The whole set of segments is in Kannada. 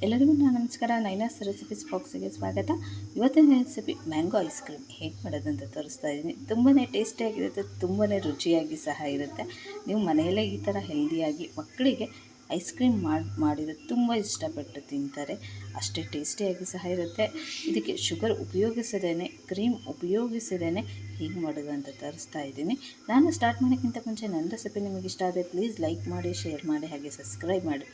ಎಲ್ಲರಿಗೂ ನಮಸ್ಕಾರ. ನೈನಾಸ್ ರೆಸಿಪೀಸ್ ಬಾಕ್ಸಿಗೆ ಸ್ವಾಗತ. ಇವತ್ತಿನ ರೆಸಿಪಿ ಮ್ಯಾಂಗೋ ಐಸ್ ಕ್ರೀಮ್ ಹೇಗೆ ಮಾಡೋದಂತ ತೋರಿಸ್ತಾ ಇದ್ದೀನಿ. ತುಂಬಾ ಟೇಸ್ಟಿಯಾಗಿರುತ್ತೆ, ತುಂಬಾ ರುಚಿಯಾಗಿ ಸಹ ಇರುತ್ತೆ. ನೀವು ಮನೆಯಲ್ಲೇ ಈ ಥರ ಹೆಲ್ದಿಯಾಗಿ ಮಕ್ಕಳಿಗೆ ಐಸ್ ಕ್ರೀಮ್ ಮಾಡಿದರೆ ತುಂಬ ಇಷ್ಟಪಟ್ಟು ತಿಂತಾರೆ. ಅಷ್ಟೇ ಟೇಸ್ಟಿಯಾಗಿ ಸಹ ಇರುತ್ತೆ. ಇದಕ್ಕೆ ಶುಗರ್ ಉಪಯೋಗಿಸದೇ, ಕ್ರೀಮ್ ಉಪಯೋಗಿಸದೇ ಹೇಗೆ ಮಾಡೋದು ಅಂತ ತೋರಿಸ್ತಾ ಇದ್ದೀನಿ. ನಾನು ಸ್ಟಾರ್ಟ್ ಮಾಡೋಕ್ಕಿಂತ ಮುಂಚೆ ನನ್ನ ರೆಸಿಪಿ ನಿಮಗೆ ಇಷ್ಟ ಆದರೆ ಪ್ಲೀಸ್ ಲೈಕ್ ಮಾಡಿ, ಶೇರ್ ಮಾಡಿ, ಹಾಗೆ ಸಬ್ಸ್ಕ್ರೈಬ್ ಮಾಡಿ.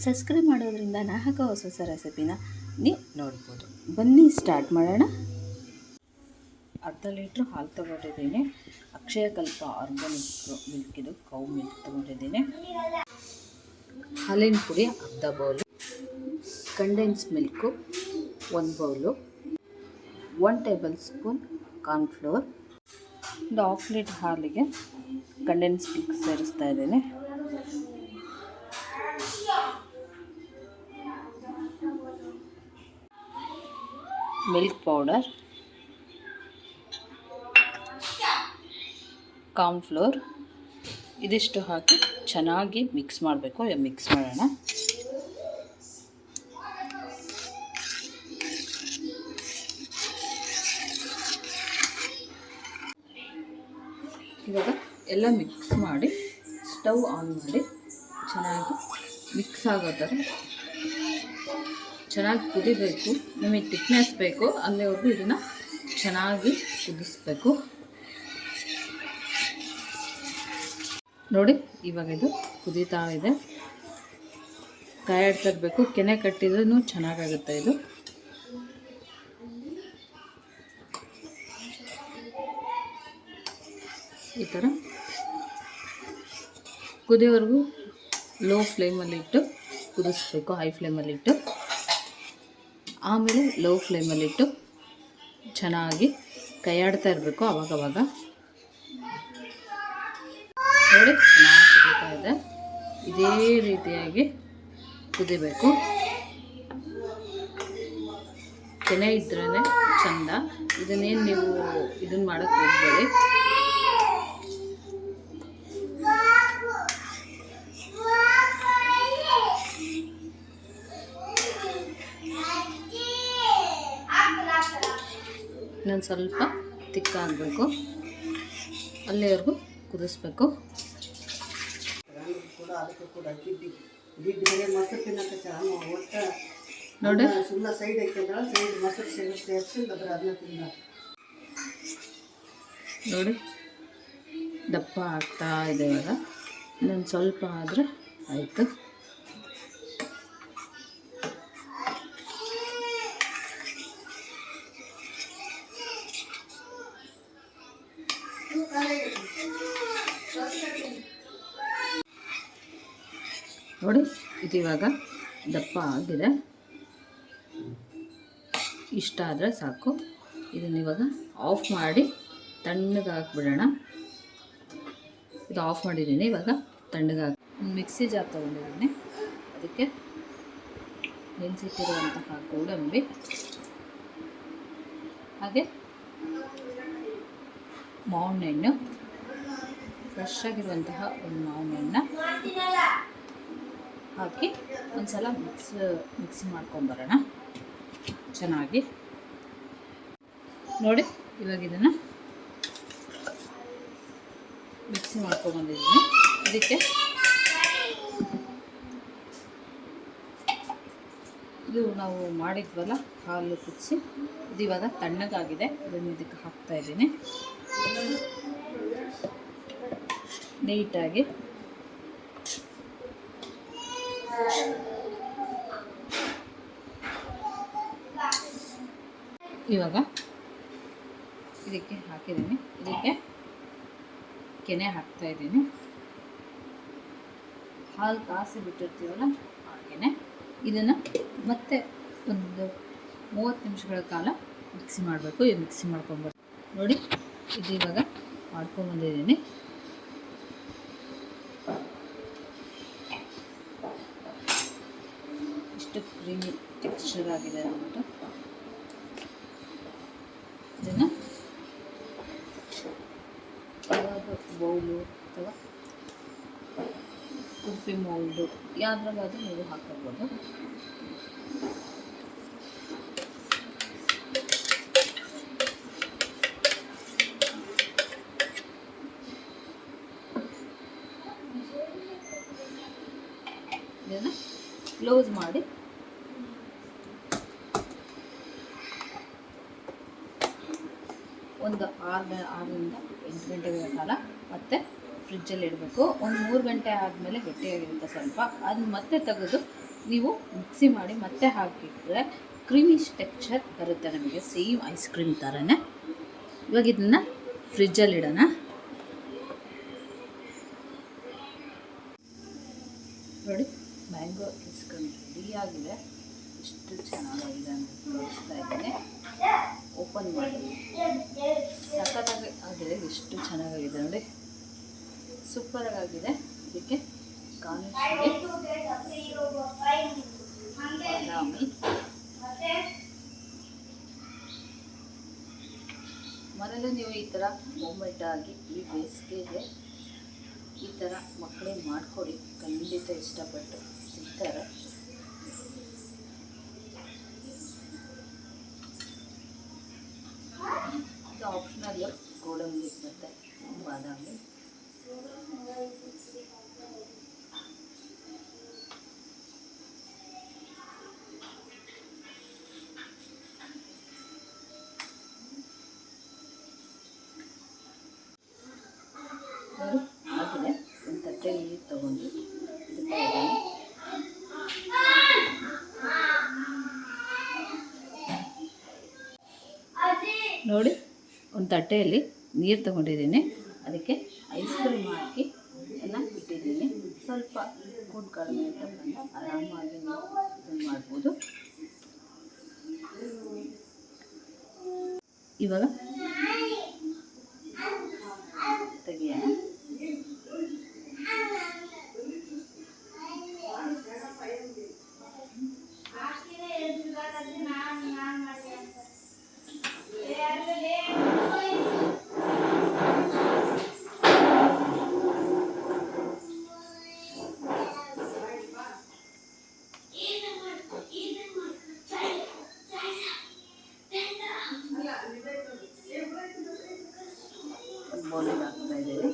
ಸಬ್ಸ್ಕ್ರೈಬ್ ಮಾಡೋದ್ರಿಂದ ನಾ ಹಾಕೋ ಹೊಸ ರೆಸಿಪಿನ ನೀವು ನೋಡ್ಬೋದು. ಬನ್ನಿ ಸ್ಟಾರ್ಟ್ ಮಾಡೋಣ. ಅರ್ಧ ಲೀಟ್ರ್ ಹಾಲು ತೊಗೊಂಡಿದ್ದೀನಿ. ಅಕ್ಷಯಕಲ್ಪ ಆರ್ಗಾನಿಕ್ ಮಿಲ್ಕಿದು ಕೌ ಮಿಲ್ಕ್ ತೊಗೊಂಡಿದ್ದೀನಿ. ಹಾಲಿನ ಪುಡಿ ಅರ್ಧ bowl, condense milk 1 bowl, 1 table spoon cornflour, ಒಂದು ಹಾಫ್ ಲೀಟ್ರ್ ಹಾಲಿಗೆ ಕಂಡೆನ್ಸ್ ಮಿಲ್ಕ್ ಸೇರಿಸ್ತಾ ಇದ್ದೀನಿ. ಮಿಲ್ಕ್ ಪೌಡರ್, ಕಾರ್ನ್ಫ್ಲೋರ್ ಇದಿಷ್ಟು ಹಾಕಿ ಚೆನ್ನಾಗಿ ಮಿಕ್ಸ್ ಮಾಡಬೇಕು. ಮಿಕ್ಸ್ ಮಾಡೋಣ. ಇವಾಗ ಎಲ್ಲ ಮಿಕ್ಸ್ ಮಾಡಿ ಸ್ಟವ್ ಆನ್ ಮಾಡಿ ಚೆನ್ನಾಗಿ ಮಿಕ್ಸ್ ಆಗೋ ಥರ ಚೆನ್ನಾಗಿ ಕುದಿಬೇಕು. ನಿಮಗೆ ತಿಕ್ನೆಸ್ ಬೇಕು ಅಲ್ಲಿವರೆಗೂ ಇದನ್ನು ಚೆನ್ನಾಗಿ ಕುದಿಸ್ಬೇಕು. ನೋಡಿ, ಇವಾಗ ಇದು ಕುದೀತಾ ಇದೆ. ಕಾಯಾಡ್ತಾ ಇರಬೇಕು. ಕೆನೆ ಕಟ್ಟಿದ್ರೂ ಚೆನ್ನಾಗಾಗುತ್ತೆ ಇದು. ಈ ಥರ ಕುದಿಯೋವರೆಗೂ ಲೋ ಫ್ಲೇಮಲ್ಲಿಟ್ಟು ಕುದಿಸ್ಬೇಕು. ಹೈ ಫ್ಲೇಮಲ್ಲಿಟ್ಟು ಆಮೇಲೆ ಲೋ ಫ್ಲೇಮಲ್ಲಿಟ್ಟು ಚೆನ್ನಾಗಿ ಕೈಯಾಡ್ತಾ ಇರಬೇಕು ಆವಾಗವಾಗ. ನೋಡಿ, ಚೆನ್ನಾಗಿ ಕುದೀತಾ ಇದೆ. ಇದೇ ರೀತಿಯಾಗಿ ಕುದಿಬೇಕು. ಕೆನೆ ಇದ್ರೇ ಚಂದ. ಇದನ್ನೇನು ನೀವು ಇದನ್ನು ಮಾಡೋಕ್ಕೆ ಹೋಗ್ಬೇಡಿ. ಇನ್ನೊಂದು ಸ್ವಲ್ಪ ತಿಕ್ಕಾಗಬೇಕು. ಅಲ್ಲಿವರೆಗೂ ಕುದಿಸ್ಬೇಕು. ನೋಡಿ, ನೋಡಿ ದಪ್ಪ ಆಗ್ತಾ ಇದೆ. ಇವಾಗ ಇನ್ನೊಂದು ಸ್ವಲ್ಪ ಆದರೆ ಆಯಿತು. ನೋಡಿ, ಇದು ಇವಾಗ ದಪ್ಪ ಆಗಿದೆ. ಇಷ್ಟ ಆದರೆ ಸಾಕು. ಇದನ್ನು ಇವಾಗ ಆಫ್ ಮಾಡಿ ತಣ್ಣಗೆ ಹಾಕ್ಬಿಡೋಣ. ಇದು ಆಫ್ ಮಾಡಿದ್ದೀನಿ. ಇವಾಗ ತಣ್ಣಗೆ ಹಾಕಿ ಒಂದು ಮಿಕ್ಸಿ ಜಾರ್ ತೊಗೊಂಡಿದ್ದೀನಿ. ಅದಕ್ಕೆ ನೆನೆಸಿಟ್ಟಿರುವಂತಹ ಗೋಡಂಬಿ, ಹಾಗೆ ಮಾವಿನ ಹಣ್ಣು, ಫ್ರೆಶ್ ಆಗಿರುವಂತಹ ಒಂದು ಮಾವಿನ ಹಣ್ಣು ಹಾಕಿ ಒಂದು ಸಲ ಮಿಕ್ಸಿ ಮಾಡ್ಕೊಂಬರೋಣ ಚೆನ್ನಾಗಿ. ನೋಡಿ, ಇವಾಗ ಇದನ್ನು ಮಿಕ್ಸಿ ಮಾಡ್ಕೊಂಬಂದಿದ್ದೀನಿ. ಇದಕ್ಕೆ ಇದು ನಾವು ಮಾಡಿದ್ವಲ್ಲ ಹಾಲು ಕುದಿಸಿ, ಇದು ಇವಾಗ ತಣ್ಣಗಾಗಿದೆ. ಇದನ್ನು ಇದಕ್ಕೆ ಹಾಕ್ತಾಯಿದ್ದೀನಿ. ನೀಟಾಗಿ ಇವಾಗ ಇದಕ್ಕೆ ಹಾಕಿದ್ದೀನಿ. ಇದಕ್ಕೆ ಕೆನೆ ಹಾಕ್ತಾಯಿದ್ದೀನಿ. ಹಾಲು ಕಾಸಿ ಬಿಟ್ಟಿರ್ತೀವಲ್ಲ ಆ ಕೆನೆ. ಇದನ್ನು ಮತ್ತೆ ಒಂದು 30 ನಿಮಿಷಗಳ ಕಾಲ ಮಿಕ್ಸಿ ಮಾಡಬೇಕು. ಇದು ಮಿಕ್ಸಿ ಮಾಡ್ಕೊಂಬರ್ತೀನಿ. ನೋಡಿ, ಇದು ಇವಾಗ ಮಾಡ್ಕೊಂಬಂದಿದ್ದೀನಿ. ಇಷ್ಟು ಕ್ರೀಮಿ ಟೆಕ್ಸ್ಚರ್ ಆಗಿದೆ ಅಂದ್ಬಿಟ್ಟು ಇದನ್ನು ಬೌಲು ಅಥವಾ ಕುಲ್ಫಿ ಮೌಲ್ಡು ಯಾವುದ್ರಾಗಾದರೂ ನೀವು ಹಾಕೋಬೋದು. ಇದನ್ನು ಕ್ಲೋಸ್ ಮಾಡಿ ಒಂದು 6ರಿಂದ 8 ಗಂಟೆಗಳ ಕಾಲ ಮತ್ತೆ ಫ್ರಿಜ್ಜಲ್ಲಿ ಇಡಬೇಕು. ಒಂದು 3 ಗಂಟೆ ಆದಮೇಲೆ ಗಟ್ಟಿಯಾಗಿರುತ್ತೆ ಸ್ವಲ್ಪ. ಅದನ್ನ ಮತ್ತೆ ತೆಗೆದು ನೀವು ಮಿಕ್ಸಿ ಮಾಡಿ ಮತ್ತೆ ಹಾಕಿದರೆ ಕ್ರೀಮಿ ಟೆಕ್ಸ್ಚರ್ ಬರುತ್ತೆ ನಮಗೆ, ಸೇಮ್ ಐಸ್ ಕ್ರೀಮ್ ಥರನೇ. ಇವಾಗ ಇದನ್ನು ಫ್ರಿಜ್ಜಲ್ಲಿ ಇಡೋಣ. ನೋಡಿ, ಮ್ಯಾಂಗೋ ಐಸ್ ಕ್ರೀಮ್ ರೆಡಿಯಾಗಿದೆ. ಎಷ್ಟು ಚೆನ್ನಾಗಿದೆ ಅಂತ ತೋರಿಸ್ತಾ ಇದ್ದೀನಿ. ಓಪನ್ ಮಾಡಿ, ಸಖತ್ತಾಗಿ ಆಗಿದೆ. ಎಷ್ಟು ಚೆನ್ನಾಗಿದೆ ನೋಡಿ, ಸೂಪರಾಗಿದೆ. ಇದಕ್ಕೆ ಗಾರ್ನಿಷ್ಗೆ ಬಾದಾಮಿ, ಮನೇಲಿ ನೀವು ಈ ಥರ ಹೋಮ್ಮೇಡ್ ಆಗಿ ಈ ಬೇಸಿಗೆಗೆ ಈ ಥರ ಮಕ್ಕಳಿಗೆ ಮಾಡಿಕೊಡಿ, ಖಂಡಿತ ಇಷ್ಟಪಟ್ಟು ತಿಂತಾರೆ. ಇದು ಆಪ್ಷನಲ್ಲು, ಗೋಡಂಬಿ ಮತ್ತು ಬಾದಾಮಿ. ಆಗಿದೆ. ಒಂದು ತಟ್ಟೆ ನೀರು ತಗೊಂಡು ನೋಡಿ, ಒಂದು ತಟ್ಟೆಯಲ್ಲಿ ನೀರು ತಗೊಂಡಿದ್ದೀನಿ. ಅದಕ್ಕೆ ಐಸ್ ಕ್ರೀಮ್ ಹಾಕಿ ಎಲ್ಲ ಇಟ್ಟಿದ್ದೀನಿ. ಸ್ವಲ್ಪ ಕೂಡ್ ಕಡಿಮೆ ಇರ್ತಕ್ಕಂಥ ಆರಾಮಾಗಿ ಇದನ್ನು ಮಾಡ್ಬೋದು. ಇವಾಗ ತೆಗಿಯೋಣ. ಬೌಲಿಗೆ ಹಾಕ್ತಾ ಇದ್ದೀವಿ.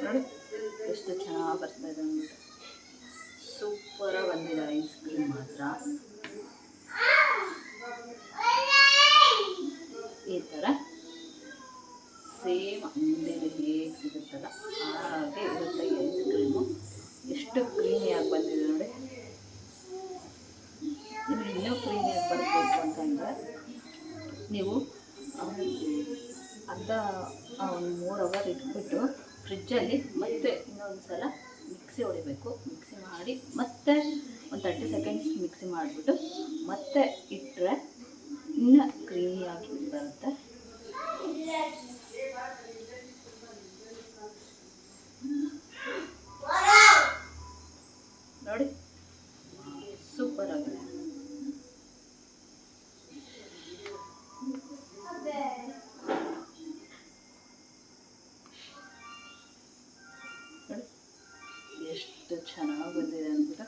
ನೋಡಿ ಎಷ್ಟು ಚೆನ್ನಾಗಿ ಬರ್ತಾ ಇದೆ ಅಂದ್ಬಿಟ್ಟು, ಸೂಪರಾಗಿ ಬಂದಿದೆ ಐಸ್ ಕ್ರೀಮ್ ಮಾತ್ರ. ಈ ಥರ ಸೇಮ್ ಅಂಗಡಿಯಲ್ಲಿ ಹೇಗೆ ಸಿಗುತ್ತಲ್ಲ ಹಾಗೆ ಇರುತ್ತೆ ಈ ಐಸ್ ಕ್ರೀಮು. ಎಷ್ಟು ಕ್ರೀಮಿಯಾಗಿ ಬಂದಿದೆ ನೋಡಿ. ನಿಮಗೆ ಇನ್ನೂ ಕ್ರೀಮಿಯಾಗಿ ಬರಬೇಕು ಅಂತಂದರೆ ನೀವು ಅರ್ಧ ಒಂದು 3 ಅವರ್ ಇಟ್ಬಿಟ್ಟು ಫ್ರಿಜ್ಜಲ್ಲಿ ಮತ್ತೆ ಇನ್ನೊಂದು ಸಲ ಮಿಕ್ಸಿ ಹೊಡಿಬೇಕು. ಮಿಕ್ಸಿ ಮಾಡಿ ಮತ್ತೆ ಒಂದು 30 ಸೆಕೆಂಡ್ಸ್ ಮಿಕ್ಸಿ ಮಾಡಿಬಿಟ್ಟು ಮತ್ತೆ ಇಟ್ಟರೆ ಇನ್ನೂ ಕ್ರೀಮಿಯಾಗಿ ಬರುತ್ತೆ. ನೋಡಿ, ಸೂಪರ್ ಆಗಿದೆ. ನೋಡಿ ಎಷ್ಟು ಚೆನ್ನಾಗಿ ಬಂದಿದೆ ಅಂದ್ಬಿಟ್ಟು.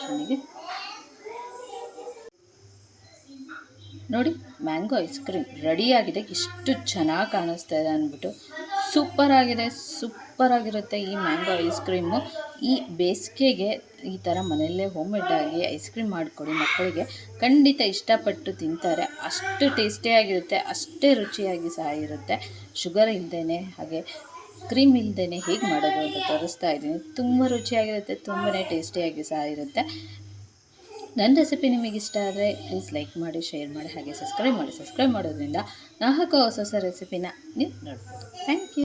ಮಿಶ್ರಣಿಗೆ ನೋಡಿ ಮ್ಯಾಂಗೋ ಐಸ್ ಕ್ರೀಮ್ ರೆಡಿಯಾಗಿದೆ. ಎಷ್ಟು ಚೆನ್ನಾಗಿ ಕಾಣಿಸ್ತಾ ಇದೆ ಅಂದ್ಬಿಟ್ಟು. ಸೂಪರಾಗಿರುತ್ತೆ ಈ ಮ್ಯಾಂಗೋ ಐಸ್ ಕ್ರೀಮು. ಈ ಬೇಸಿಗೆಗೆ ಈ ಥರ ಮನೆಯಲ್ಲೇ ಹೋಮ್ಮೇಡಾಗಿ ಐಸ್ ಕ್ರೀಮ್ ಮಾಡಿಕೊಡಿ ಮಕ್ಕಳಿಗೆ, ಖಂಡಿತ ಇಷ್ಟಪಟ್ಟು ತಿಂತಾರೆ. ಅಷ್ಟು ಟೇಸ್ಟಿಯಾಗಿರುತ್ತೆ, ಅಷ್ಟೇ ರುಚಿಯಾಗಿ ಸಹ ಇರುತ್ತೆ. ಶುಗರ್ ಇಲ್ಲದೇ ಹಾಗೆ ಕ್ರೀಮ್ ಇಲ್ಲದೇ ಹೇಗೆ ಮಾಡೋದು ಅಂತ ತೋರಿಸ್ತಾ ಇದ್ದೀನಿ. ತುಂಬ ರುಚಿಯಾಗಿರುತ್ತೆ, ತುಂಬಾ ಟೇಸ್ಟಿಯಾಗಿ ಸಹ ಇರುತ್ತೆ. ನನ್ನ ರೆಸಿಪಿ ನಿಮಗೆ ಇಷ್ಟ ಆದರೆ ಪ್ಲೀಸ್ ಲೈಕ್ ಮಾಡಿ, ಶೇರ್ ಮಾಡಿ, ಹಾಗೆ ಸಬ್ಸ್ಕ್ರೈಬ್ ಮಾಡೋದ್ರಿಂದ ನಾ ಹಾಕೋ ಹೊಸ ರೆಸಿಪಿನ ನೀವು ನೋಡ್ಬೋದು. Thank you.